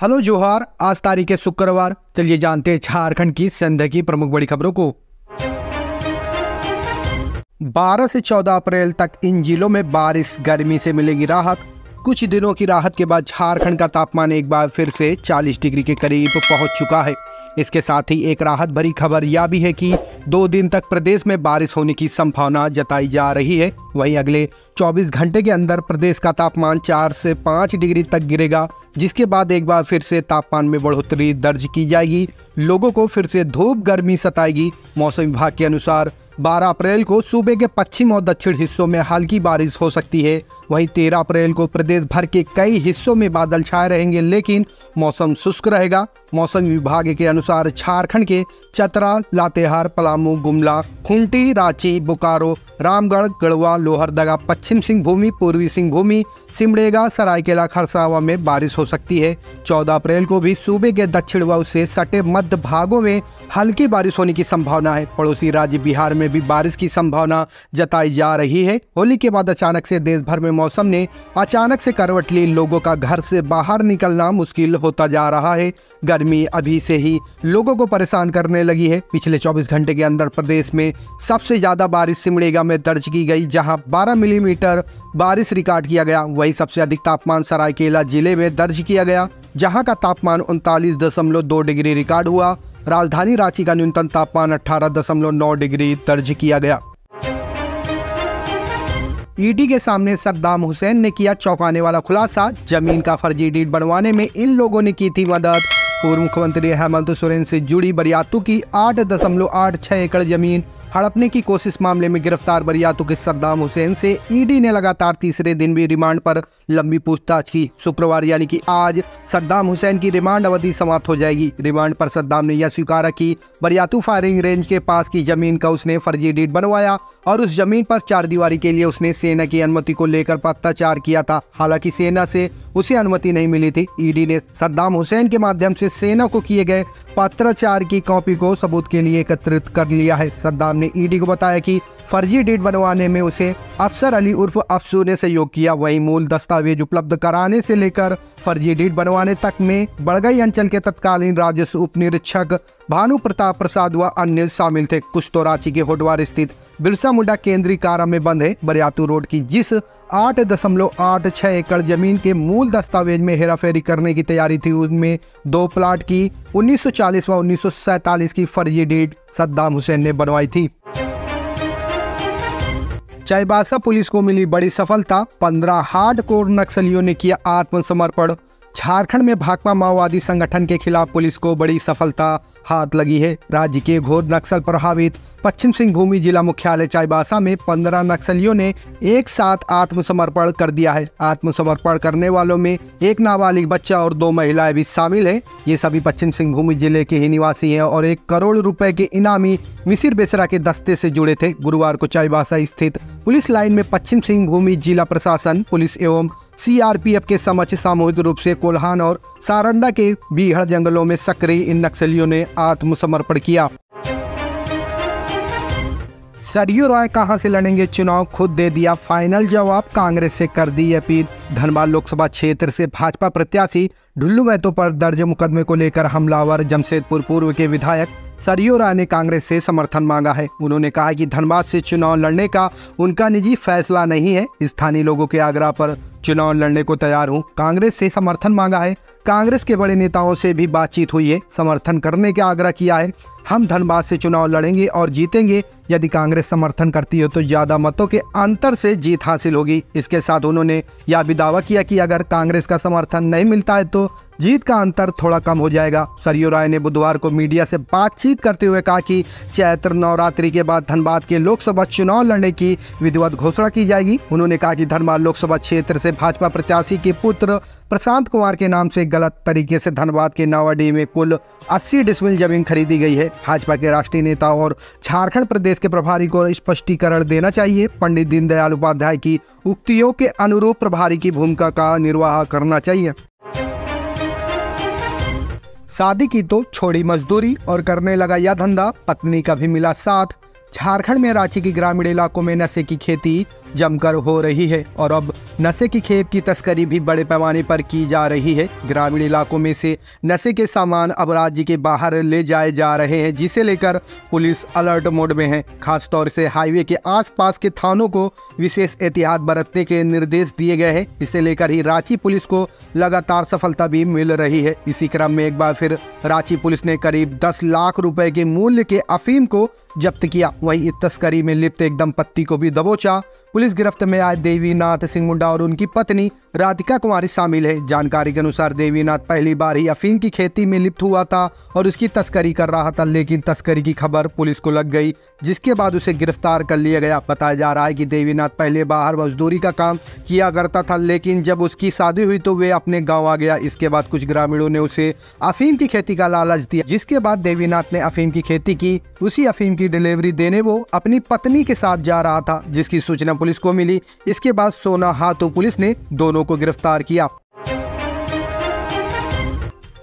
Hello जोहार। आज तारीख है शुक्रवार। चलिए जानते हैं झारखंड की संध्या की प्रमुख बड़ी खबरों को। 12 से 14 अप्रैल तक इन जिलों में बारिश गर्मी से मिलेगी राहत। कुछ दिनों की राहत के बाद झारखंड का तापमान एक बार फिर से 40 डिग्री के करीब पहुंच चुका है। इसके साथ ही एक राहत भरी खबर यह भी है कि 2 दिन तक प्रदेश में बारिश होने की संभावना जताई जा रही है। वहीं अगले 24 घंटे के अंदर प्रदेश का तापमान 4 से 5 डिग्री तक गिरेगा, जिसके बाद एक बार फिर से तापमान में बढ़ोतरी दर्ज की जाएगी। लोगों को फिर से धूप गर्मी सताएगी। मौसम विभाग के अनुसार 12 अप्रैल को सूबे के पश्चिम और दक्षिण हिस्सों में हल्की बारिश हो सकती है। वहीं 13 अप्रैल को प्रदेश भर के कई हिस्सों में बादल छाए रहेंगे, लेकिन मौसम शुष्क रहेगा। मौसम विभाग के अनुसार झारखंड के चतरा, लातेहार, पलामू, गुमला, खूंटी, रांची, बोकारो, रामगढ़, गढ़वा, लोहरदगा, पश्चिम सिंहभूमि, पूर्वी सिंहभूमि, सिमडेगा, सरायकेला, खरसावां में बारिश हो सकती है। 14 अप्रैल को भी सूबे के दक्षिण व उससे सटे मध्य भागों में हल्की बारिश होने की संभावना है। पड़ोसी राज्य बिहार में भी बारिश की संभावना जताई जा रही है। होली के बाद अचानक से देश भर में मौसम ने अचानक से करवट ली। लोगों का घर से बाहर निकलना मुश्किल होता जा रहा है। गर्मी अभी से ही लोगों को परेशान करने लगी है। पिछले 24 घंटे के अंदर प्रदेश में सबसे ज्यादा बारिश सिमडेगा में दर्ज की गई, जहां 12 मिलीमीटर बारिश रिकॉर्ड किया गया। वहीं सबसे अधिक तापमान सरायकेला जिले में दर्ज किया गया, जहां का तापमान 39.2 डिग्री रिकॉर्ड हुआ। राजधानी रांची का न्यूनतम तापमान 18.9 डिग्री दर्ज किया गया। ईडी के सामने सद्दाम हुसैन ने किया चौंकाने वाला खुलासा। जमीन का फर्जी डीड बनवाने में इन लोगों ने की थी मदद। पूर्व मुख्यमंत्री हेमंत सोरेन से जुड़ी बरियातू की 8.86 एकड़ जमीन हड़पने की कोशिश मामले में गिरफ्तार बरियातू के सद्दाम हुसैन से ईडी ने लगातार तीसरे दिन भी रिमांड पर लंबी पूछताछ की। शुक्रवार यानी कि आज सद्दाम हुसैन की रिमांड अवधि समाप्त हो जाएगी। रिमांड पर सद्दाम ने यह स्वीकारा कि बरियातू फायरिंग रेंज के पास की जमीन का उसने फर्जी डीड बनवाया और उस जमीन पर चारदीवारी के लिए उसने सेना की अनुमति को लेकर पत्राचार किया था। हालांकि सेना से उसे अनुमति नहीं मिली थी। ईडी ने सद्दाम हुसैन के माध्यम से सेना को किए गए पत्राचार की कॉपी को सबूत के लिए एकत्रित कर लिया है। सद्दाम ने ईडी को बताया कि फर्जी डीड बनवाने में उसे अफसर अली उर्फ अफसू ने सहयोग किया। वहीं मूल दस्तावेज उपलब्ध कराने से लेकर फर्जी डीड बनवाने तक में बड़गई अंचल के तत्कालीन राजस्व उप निरीक्षक भानु प्रताप प्रसाद व अन्य शामिल थे। कुछ तो रांची के होटवार स्थित बिरसा मुंडा केंद्रीय कारा में बंद है। बरियातू रोड की जिस 8.86 एकड़ जमीन के मूल दस्तावेज में हेराफेरी करने की तैयारी थी, उनमें 2 प्लाट की 1940 व 1947 की फर्जी डीड सद्दाम हुसैन ने बनवाई थी। चाईबासा पुलिस को मिली बड़ी सफलता। 15 हार्डकोर नक्सलियों ने किया आत्मसमर्पण। झारखंड में भाकपा माओवादी संगठन के खिलाफ पुलिस को बड़ी सफलता हाथ लगी है। राज्य के घोर नक्सल प्रभावित पश्चिम सिंहभूमि जिला मुख्यालय चाईबासा में 15 नक्सलियों ने एक साथ आत्मसमर्पण कर दिया है। आत्मसमर्पण करने वालों में एक नाबालिग बच्चा और 2 महिलाएं भी शामिल हैं। ये सभी पश्चिम सिंहभूमि जिले के ही निवासी हैं और 1 करोड़ रुपए के इनामी मिसिर बेसरा के दस्ते से जुड़े थे। गुरुवार को चाईबासा स्थित पुलिस लाइन में पश्चिम सिंहभूमि जिला प्रशासन, पुलिस एवं सीआरपीएफ के समक्ष सामूहिक रूप से कोल्हान और सारंडा के बीहड़ जंगलों में सक्रिय इन नक्सलियों ने आत्मसमर्पण किया। सरयू राय कहां से लड़ेंगे चुनाव, खुद दे दिया फाइनल जवाब। कांग्रेस से कर दी अपील। धनबाद लोकसभा क्षेत्र से भाजपा प्रत्याशी ढुल्लू महतो पर दर्ज मुकदमे को लेकर हमलावर जमशेदपुर पूर्व के विधायक सरयू राय ने कांग्रेस से समर्थन मांगा है। उन्होंने कहा कि धनबाद से चुनाव लड़ने का उनका निजी फैसला नहीं है। स्थानीय लोगों के आग्रह पर चुनाव लड़ने को तैयार हूं। कांग्रेस से समर्थन मांगा है। कांग्रेस के बड़े नेताओं से भी बातचीत हुई है, समर्थन करने का आग्रह किया है। हम धनबाद से चुनाव लड़ेंगे और जीतेंगे। यदि कांग्रेस समर्थन करती हो तो ज्यादा मतों के अंतर से जीत हासिल होगी। इसके साथ उन्होंने यह भी दावा किया कि अगर कांग्रेस का समर्थन नहीं मिलता है तो जीत का अंतर थोड़ा कम हो जाएगा। सरयू राय ने बुधवार को मीडिया से बातचीत करते हुए कहा कि चैत्र नवरात्रि के बाद धनबाद के लोकसभा चुनाव लड़ने की विधिवत घोषणा की जाएगी। उन्होंने कहा कि धनबाद लोकसभा क्षेत्र से भाजपा प्रत्याशी के पुत्र प्रशांत कुमार के नाम से गलत तरीके से धनबाद के नावाडीह में कुल 80 डिसमिल जमीन खरीदी गई है। भाजपा के राष्ट्रीय नेता और झारखंड प्रदेश के प्रभारी को स्पष्टीकरण देना चाहिए। पंडित दीनदयाल उपाध्याय की उक्तियों के अनुरूप प्रभारी की भूमिका का निर्वाह करना चाहिए। शादी की तो छोड़ी मजदूरी और करने लगा यह धंधा, पत्नी का भी मिला साथ। झारखंड में रांची के ग्रामीण इलाकों में नशे की खेती जमकर हो रही है और अब नशे की खेप की तस्करी भी बड़े पैमाने पर की जा रही है। ग्रामीण इलाकों में से नशे के सामान अब राज्य के बाहर ले जाए जा रहे हैं, जिसे लेकर पुलिस अलर्ट मोड में है। खासतौर से हाईवे के आसपास के थानों को विशेष एहतियात बरतने के निर्देश दिए गए हैं। इसे लेकर ही रांची पुलिस को लगातार सफलता भी मिल रही है। इसी क्रम में एक बार फिर रांची पुलिस ने करीब 10 लाख रुपए के मूल्य के अफीम को जब्त किया। वहीं इस तस्करी में लिप्त एक दंपत्ति को भी दबोचा। पुलिस गिरफ्त में आए देवीनाथ सिंह मुंडा और उनकी पत्नी राधिका कुमारी शामिल है। जानकारी के अनुसार देवीनाथ पहली बार ही अफीम की खेती में लिप्त हुआ था और उसकी तस्करी कर रहा था, लेकिन तस्करी की खबर पुलिस को लग गई, जिसके बाद उसे गिरफ्तार कर लिया गया। बताया जा रहा है कि देवीनाथ पहले बाहर मजदूरी का काम किया करता था, लेकिन जब उसकी शादी हुई तो वे अपने गाँव आ गया। इसके बाद कुछ ग्रामीणों ने उसे अफीम की खेती का लालच दिया, जिसके बाद देवीनाथ ने अफीम की खेती की। उसी अफीम की डिलीवरी देने वो अपनी पत्नी के साथ जा रहा था, जिसकी सूचना पुलिस को मिली। इसके बाद सोना हाथों पुलिस ने दोनों को गिरफ्तार किया।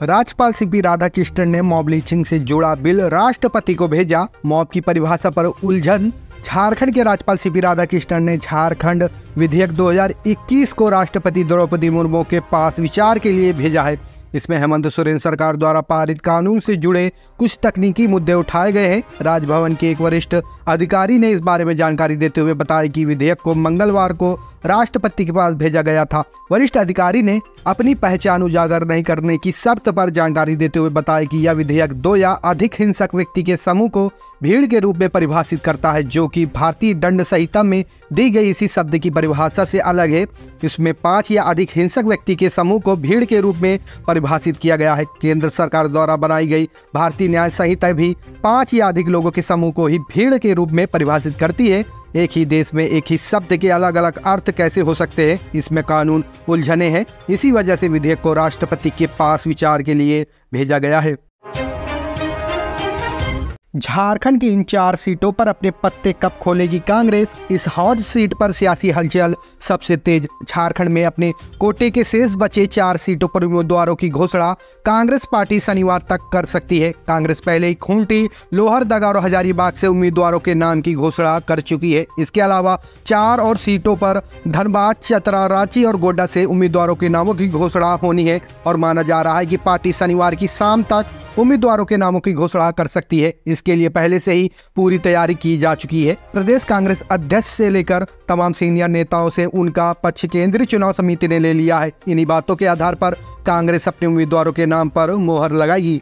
राज्यपाल सीपी राधाकृष्णन ने मॉब लिंचिंग से जुड़ा बिल राष्ट्रपति को भेजा। मॉब की परिभाषा पर उलझन। झारखंड के राज्यपाल सीपी राधाकृष्णन ने झारखंड विधेयक 2021 को राष्ट्रपति द्रौपदी मुर्मू के पास विचार के लिए भेजा है। इसमें हेमंत सोरेन सरकार द्वारा पारित कानून से जुड़े कुछ तकनीकी मुद्दे उठाए गए हैं। राजभवन के एक वरिष्ठ अधिकारी ने इस बारे में जानकारी देते हुए बताया कि विधेयक को मंगलवार को राष्ट्रपति के पास भेजा गया था। वरिष्ठ अधिकारी ने अपनी पहचान उजागर नहीं करने की शर्त पर जानकारी देते हुए बताया कि यह विधेयक 2 या अधिक हिंसक व्यक्ति के समूह को भीड़ के रूप में परिभाषित करता है, जो कि भारतीय दंड संहिता में दी गई इसी शब्द की परिभाषा से अलग है। इसमें 5 या अधिक हिंसक व्यक्ति के समूह को भीड़ के रूप में परिभाषित किया गया है। केंद्र सरकार द्वारा बनाई गई भारतीय न्याय संहिता भी 5 या अधिक लोगों के समूह को ही भीड़ के रूप में परिभाषित करती है। एक ही देश में एक ही शब्द के अलग अलग अर्थ कैसे हो सकते हैं, इसमें कानून उलझने हैं। इसी वजह से विधेयक को राष्ट्रपति के पास विचार के लिए भेजा गया है। झारखंड की इन 4 सीटों पर अपने पत्ते कब खोलेगी कांग्रेस? इस हौज सीट पर सियासी हलचल सबसे तेज। झारखंड में अपने कोटे के शेष बचे 4 सीटों पर उम्मीदवारों की घोषणा कांग्रेस पार्टी शनिवार तक कर सकती है। कांग्रेस पहले ही खूंटी, लोहरदगा और हजारीबाग से उम्मीदवारों के नाम की घोषणा कर चुकी है। इसके अलावा 4 और सीटों पर धनबाद, चतरा, रांची और गोड्डा से उम्मीदवारों के नामों की घोषणा होनी है और माना जा रहा है कि पार्टी शनिवार की शाम तक उम्मीदवारों के नामों की घोषणा कर सकती है। इसके लिए पहले से ही पूरी तैयारी की जा चुकी है। प्रदेश कांग्रेस अध्यक्ष से लेकर तमाम सीनियर नेताओं से उनका पक्ष केंद्रीय चुनाव समिति ने ले लिया है। इन्हीं बातों के आधार पर कांग्रेस अपने उम्मीदवारों के नाम पर मोहर लगाएगी।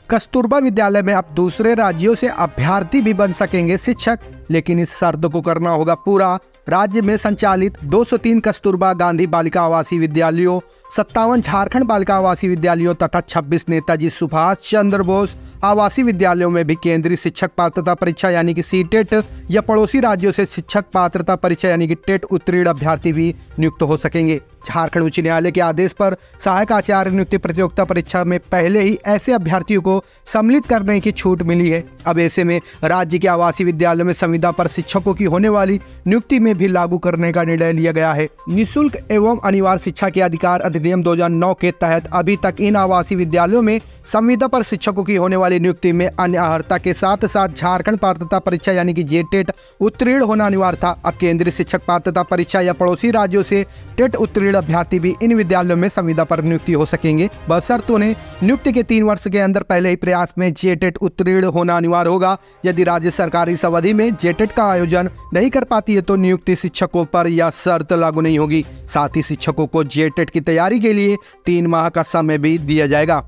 कस्तूरबा विद्यालय में अब दूसरे राज्यों से अभ्यर्थी भी बन सकेंगे शिक्षक, लेकिन इस शर्त को करना होगा पूरा। राज्य में संचालित 203 कस्तूरबा गांधी बालिका आवासीय विद्यालयों, 57 झारखंड बालिका आवासीय विद्यालयों तथा 26 नेताजी सुभाष चंद्र बोस आवासीय विद्यालयों में भी केंद्रीय शिक्षक पात्रता परीक्षा यानी कि सीटेट या पड़ोसी राज्यों से शिक्षक पात्रता परीक्षा यानी कि टेट उत्तीर्ण अभ्यर्थी भी नियुक्त हो सकेंगे। झारखंड उच्च न्यायालय के आदेश पर सहायक आचार्य नियुक्ति प्रतियोगिता परीक्षा में पहले ही ऐसे अभ्यर्थियों को सम्मिलित करने की छूट मिली है। अब ऐसे में राज्य के आवासीय विद्यालयों में संविदा पर शिक्षकों की होने वाली नियुक्ति में भी लागू करने का निर्णय लिया गया है। निःशुल्क एवं अनिवार्य शिक्षा के अधिकार अधिनियम 2009 के तहत अभी तक इन आवासीय विद्यालयों में संविदा पर शिक्षकों की होने वाली नियुक्ति में अन्य अर्हता के साथ साथ झारखंड पात्रता परीक्षा यानी कि जेटेट उत्तीर्ण होना अनिवार्य था। अब केंद्रीय शिक्षक पात्रता परीक्षा या पड़ोसी राज्यों से टेट उत्तीर्ण अभ्यर्थी भी इन विद्यालयों में संविदा पर नियुक्ति हो सकेंगे। बशर्ते उन्हें नियुक्ति के 3 वर्ष के अंदर पहले ही प्रयास में जेटेट उत्तीर्ण होना अनिवार्य होगा। यदि राज्य सरकार इस अवधि में जेटेट का आयोजन नहीं कर पाती है तो नियुक्ति शिक्षकों पर यह शर्त लागू नहीं होगी। साथ ही शिक्षकों को जेटेट की तैयारी के लिए 3 माह का समय भी दिया जाएगा।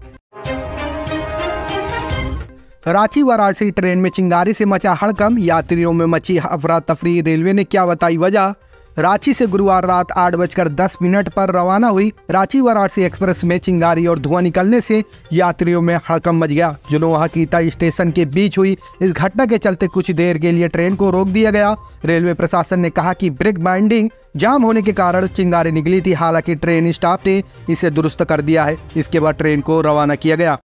रांची वाराणसी ट्रेन में चिंगारी से मचा हड़कंप, यात्रियों में मची अफरा तफरी। रेलवे ने क्या बताई वजह? रांची से गुरुवार रात 8:10 पर रवाना हुई रांची वाराणसी एक्सप्रेस में चिंगारी और धुआं निकलने से यात्रियों में हड़कंप मच गया। जुनोहा कीता स्टेशन के बीच हुई इस घटना के चलते कुछ देर के लिए ट्रेन को रोक दिया गया। रेलवे प्रशासन ने कहा कि ब्रेक बाइंडिंग जाम होने के कारण चिंगारी निकली थी। हालांकि ट्रेन स्टाफ ने इसे दुरुस्त कर दिया है। इसके बाद ट्रेन को रवाना किया गया।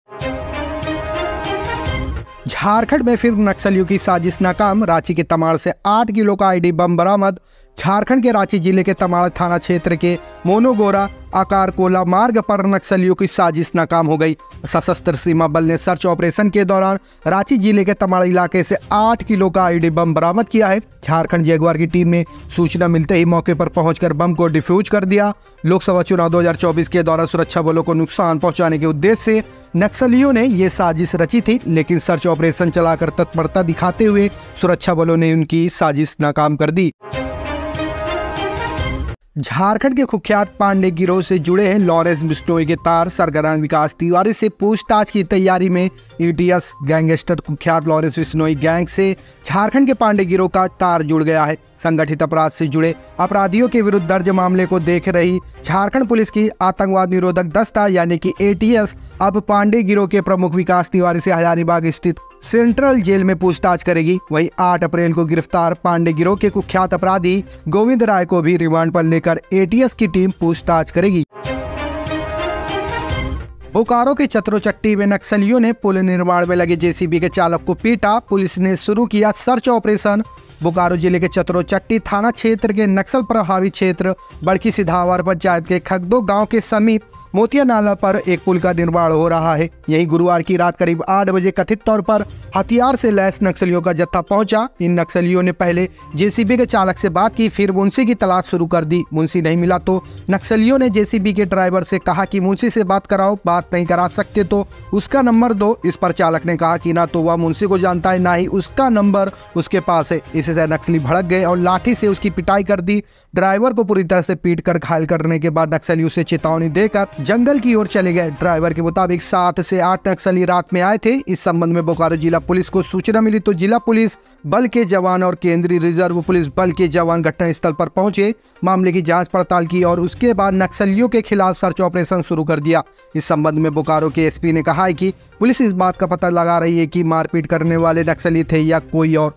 झारखंड में फिर नक्सलियों की साजिश नाकाम। रांची के तमाड़ से 8 किलो का आईडी बम बरामद। झारखंड के रांची जिले के तमाड़ थाना क्षेत्र के मोनोगोरा आकार कोला मार्ग पर नक्सलियों की साजिश नाकाम हो गई। सशस्त्र सीमा बल ने सर्च ऑपरेशन के दौरान रांची जिले के तमाड़ इलाके से 8 किलो का आईडी बम बरामद किया है। झारखंड जगुआर की टीम ने सूचना मिलते ही मौके पर पहुंचकर बम को डिफ्यूज कर दिया। लोकसभा चुनाव 2024 के दौरान सुरक्षा बलों को नुकसान पहुंचाने के उद्देश्य से नक्सलियों ने ये साजिश रची थी, लेकिन सर्च ऑपरेशन चलाकर तत्परता दिखाते हुए सुरक्षा बलों ने उनकी साजिश नाकाम कर दी। झारखंड के कुख्यात पांडे गिरोह से जुड़े हैं लॉरेंस बिश्नोई के तार सरगना विकास तिवारी से पूछताछ की तैयारी में एटीएस गैंगस्टर कुख्यात लॉरेंस बिश्नोई गैंग से झारखंड के पांडे गिरोह का तार जुड़ गया है। संगठित अपराध से जुड़े अपराधियों के विरुद्ध दर्ज मामले को देख रही झारखंड पुलिस की आतंकवाद निरोधक दस्ता यानी कि एटीएस अब पांडे गिरोह के प्रमुख विकास तिवारी से हजारीबाग स्थित सेंट्रल जेल में पूछताछ करेगी। वहीं 8 अप्रैल को गिरफ्तार पांडे गिरोह के कुख्यात अपराधी गोविंद राय को भी रिमांड पर लेकर एटीएस की टीम पूछताछ करेगी। बोकारो के चतरोचट्टी में नक्सलियों ने पुल निर्माण में लगे जेसीबी के चालक को पीटा। पुलिस ने शुरू किया सर्च ऑपरेशन। बोकारो जिले के चतरोचट्टी थाना क्षेत्र के नक्सल प्रभावित क्षेत्र बड़की सिधावर पंचायत के खगदो गांव के समीप मोतिया नाला पर एक पुल का निर्माण हो रहा है। यही गुरुवार की रात करीब 8 बजे कथित तौर पर हथियार से लैस नक्सलियों का जत्था पहुंचा। इन नक्सलियों ने पहले जेसीबी के चालक से बात की, फिर मुंशी की तलाश शुरू कर दी। मुंशी नहीं मिला तो नक्सलियों ने जेसीबी के ड्राइवर से कहा कि मुंशी से बात कराओ, बात नहीं करा सकते तो उसका नंबर दो। इस पर चालक ने कहा कि ना तो वह मुंशी को जानता है, ना ही उसका नंबर उसके पास है। इससे नक्सली भड़क गए और लाठी से उसकी पिटाई कर दी। ड्राइवर को पूरी तरह से पीट कर घायल करने के बाद नक्सली उसे चेतावनी देकर जंगल की ओर चले गए। ड्राइवर के मुताबिक 7 से 8 नक्सली रात में आए थे। इस संबंध में बोकारो जिला पुलिस को सूचना मिली तो जिला पुलिस बल के जवान और केंद्रीय रिजर्व पुलिस बल के जवान घटनास्थल पर पहुंचे, मामले की जांच पड़ताल की और उसके बाद नक्सलियों के खिलाफ सर्च ऑपरेशन शुरू कर दिया। इस संबंध में बोकारो के एसपी ने कहा है कि पुलिस इस बात का पता लगा रही है कि मारपीट करने वाले नक्सली थे या कोई और।